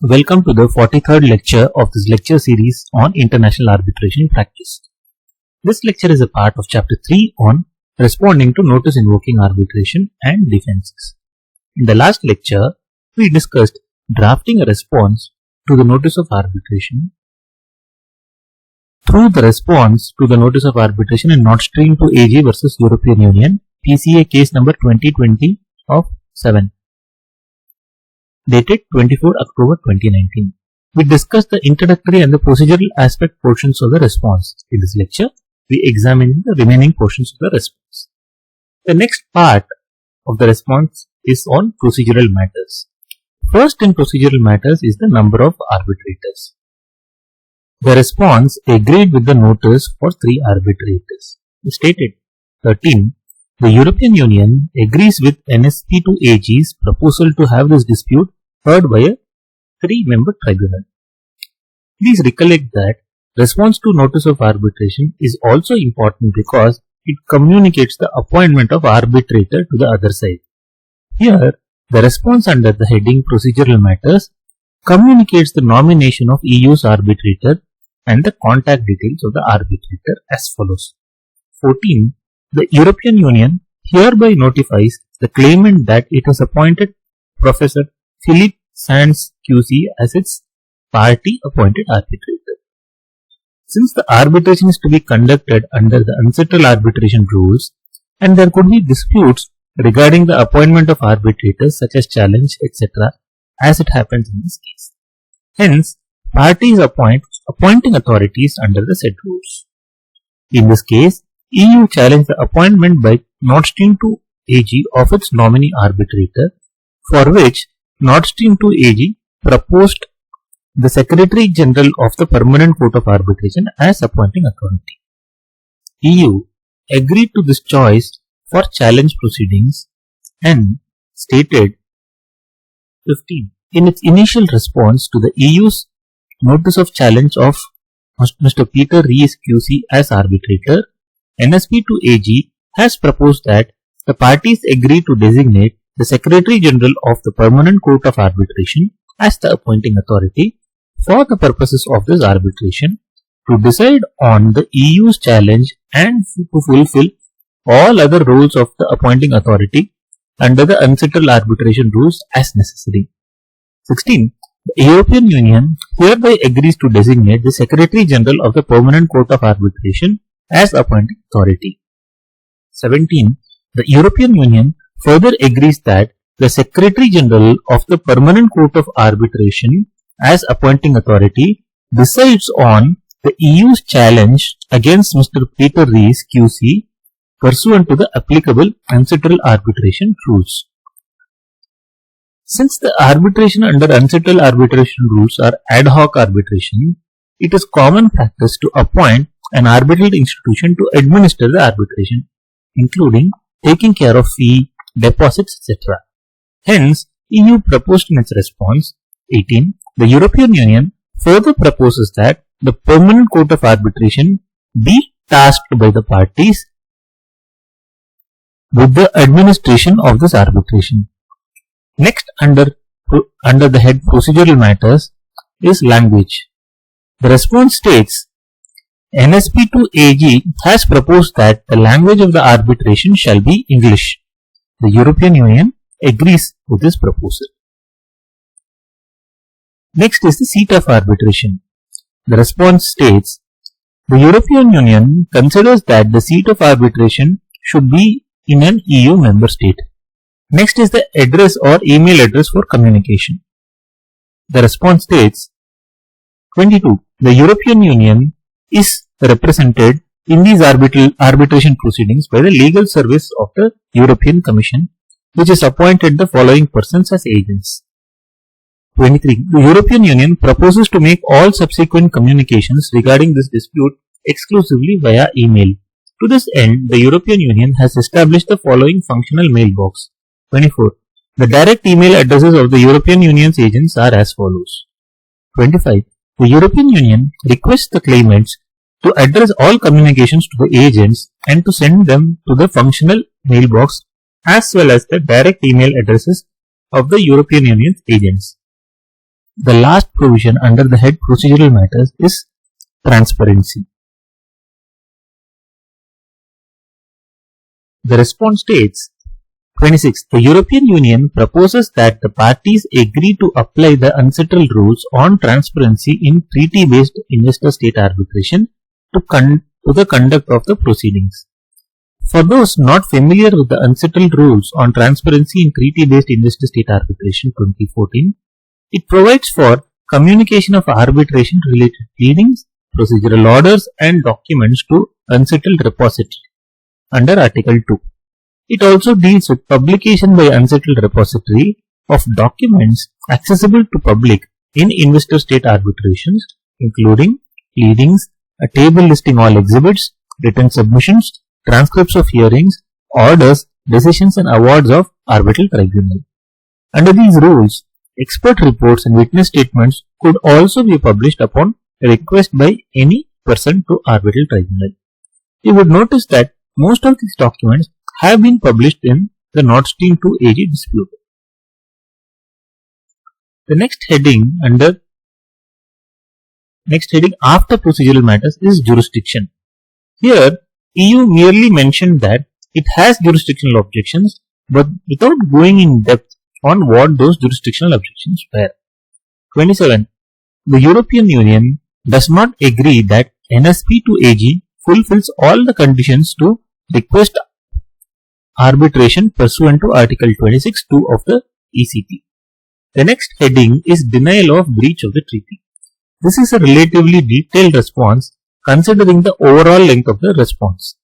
Welcome to the 43rd lecture of this lecture series on international arbitration practice. This lecture is a part of chapter 3 on responding to notice invoking arbitration and defenses. In the last lecture, we discussed drafting a response to the notice of arbitration through the response to the notice of arbitration in Nord Stream 2 AG versus European Union, PCA case number 2020 of 7. Dated 24 October 2019. We discussed the introductory and the procedural aspect portions of the response. In this lecture, we examine the remaining portions of the response. The next part of the response is on procedural matters. First in procedural matters is the number of arbitrators. The response agreed with the notice for 3 arbitrators. Stated 13. The European Union agrees with NSP2 AG's proposal to have this dispute heard by a 3-member tribunal. Please recollect that response to notice of arbitration is also important because it communicates the appointment of arbitrator to the other side. Here, the response under the heading Procedural Matters communicates the nomination of EU's arbitrator and the contact details of the arbitrator as follows. 14. The European Union hereby notifies the claimant that it has appointed Professor Philippe Sands QC as its party appointed arbitrator. Since the arbitration is to be conducted under the unsettled arbitration rules and there could be disputes regarding the appointment of arbitrators such as challenge, etc., as it happens in this case. Hence, parties appointing authorities under the said rules. In this case, EU challenged the appointment by Nord Stream 2 AG of its nominee arbitrator, for which Nord Stream 2 AG proposed the Secretary General of the Permanent Court of Arbitration as appointing authority. EU agreed to this choice for challenge proceedings and stated 15. In its initial response to the EU's notice of challenge of Mr. Peter Rees QC as arbitrator, NSP2 AG has proposed that the parties agree to designate the Secretary General of the Permanent Court of Arbitration as the appointing authority for the purposes of this arbitration to decide on the EU's challenge and to fulfill all other roles of the appointing authority under the unsettled arbitration rules as necessary. 16. The European Union hereby agrees to designate the Secretary General of the Permanent Court of Arbitration as appointing authority. 17. The European Union further agrees that the Secretary General of the Permanent Court of Arbitration as appointing authority decides on the EU's challenge against Mr. Peter Rees QC pursuant to the applicable unsettled arbitration rules. Since the arbitration under unsettled arbitration rules are ad hoc arbitration, it is common practice to appoint an arbitral institution to administer the arbitration, including taking care of fee, deposits, etc. Hence, EU proposed in its response, 18, the European Union further proposes that the Permanent Court of Arbitration be tasked by the parties with the administration of this arbitration. Next, under the head Procedural Matters is language. The response states, NSP2 AG has proposed that the language of the arbitration shall be English. The European Union agrees with this proposal. Next is the seat of arbitration. The response states, the European Union considers that the seat of arbitration should be in an EU member state. Next is the address or email address for communication. The response states, 22. The European Union is represented in these arbitration proceedings by the legal service of the European Commission, which has appointed the following persons as agents. 23. The European Union proposes to make all subsequent communications regarding this dispute exclusively via email. To this end, the European Union has established the following functional mailbox. 24. The direct email addresses of the European Union's agents are as follows. 25. The European Union requests the claimants to address all communications to the agents and to send them to the functional mailbox as well as the direct email addresses of the European Union's agents. the last provision under the head procedural matters is transparency. The response states 26. The European Union proposes that the parties agree to apply the unsettled rules on transparency in treaty-based investor-state arbitration to the conduct of the proceedings. For those not familiar with the unsettled rules on transparency in treaty-based investor-state arbitration 2014, it provides for communication of arbitration-related pleadings, procedural orders and documents to unsettled repository under Article 2. It also deals with publication by unsettled repository of documents accessible to public in investor-state arbitrations, including pleadings, a table listing all exhibits, written submissions, transcripts of hearings, orders, decisions and awards of arbitral tribunal. Under these rules, expert reports and witness statements could also be published upon request by any person to arbitral tribunal. You would notice that most of these documents have been published in the Nord Stream 2 AG dispute. The next heading after procedural matters is jurisdiction. Here, EU merely mentioned that it has jurisdictional objections, but without going in depth on what those jurisdictional objections were. 27. The European Union does not agree that NSP2AG fulfills all the conditions to request arbitration pursuant to Article 26(2) of the ECT. The next heading is denial of breach of the treaty. This is a relatively detailed response considering the overall length of the response.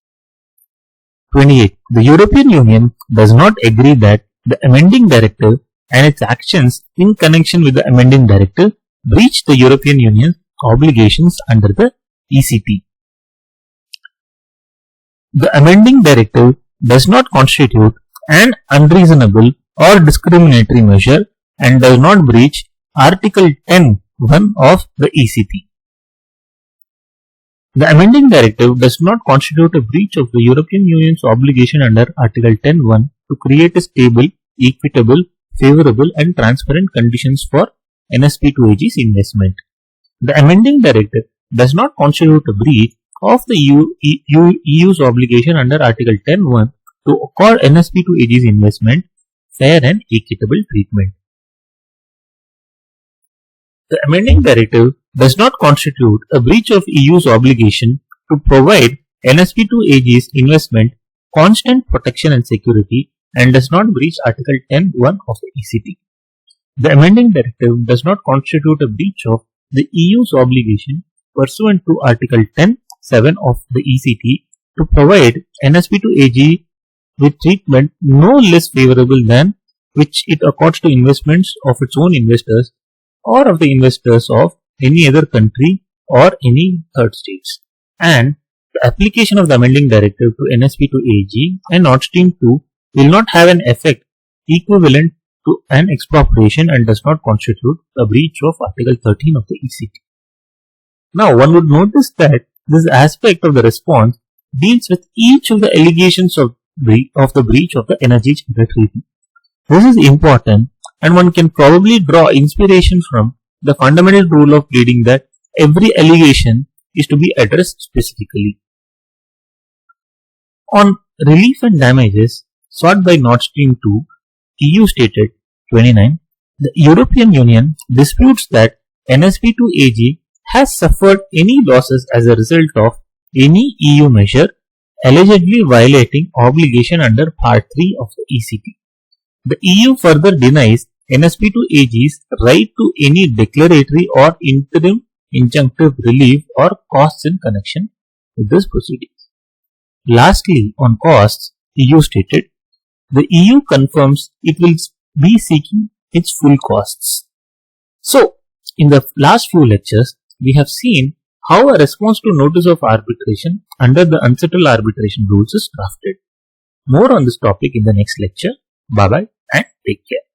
28. The European Union does not agree that the amending directive and its actions in connection with the amending directive breach the European Union's obligations under the ECT. The amending directive does not constitute an unreasonable or discriminatory measure and does not breach Article 10(1) of the ECT. The amending directive does not constitute a breach of the European Union's obligation under Article 10(1) to create a stable, equitable, favorable and transparent conditions for NSP2AG's investment. The amending directive does not constitute a breach of the EU's obligation under Article 10(1) to accord NSP2AG's investment fair and equitable treatment. The amending directive does not constitute a breach of EU's obligation to provide NSP2AG's investment constant protection and security and does not breach Article 10(1) of the ECT. The amending directive does not constitute a breach of the EU's obligation pursuant to Article 10(7) of the ECT to provide NSP2AG with treatment no less favorable than which it accords to investments of its own investors or of the investors of any other country or any third states. And the application of the amending directive to NSP2AG and Nord Stream 2 will not have an effect equivalent to an expropriation and does not constitute a breach of Article 13 of the ECT. Now, one would notice that this aspect of the response deals with each of the allegations of the breach of the Energy Charter Treaty. This is important, and one can probably draw inspiration from the fundamental rule of pleading that every allegation is to be addressed specifically. On relief and damages sought by Nord Stream 2, EU stated 29, the European Union disputes that NSP2AG has suffered any losses as a result of any EU measure allegedly violating obligation under Part 3 of the ECT. The EU further denies NSP2AG's right to any declaratory or interim injunctive relief or costs in connection with this proceedings. Lastly, on costs, EU stated, the EU confirms it will be seeking its full costs. So, in the last few lectures, we have seen how a response to notice of arbitration under the unsettled arbitration rules is drafted. More on this topic in the next lecture. Bye bye and take care.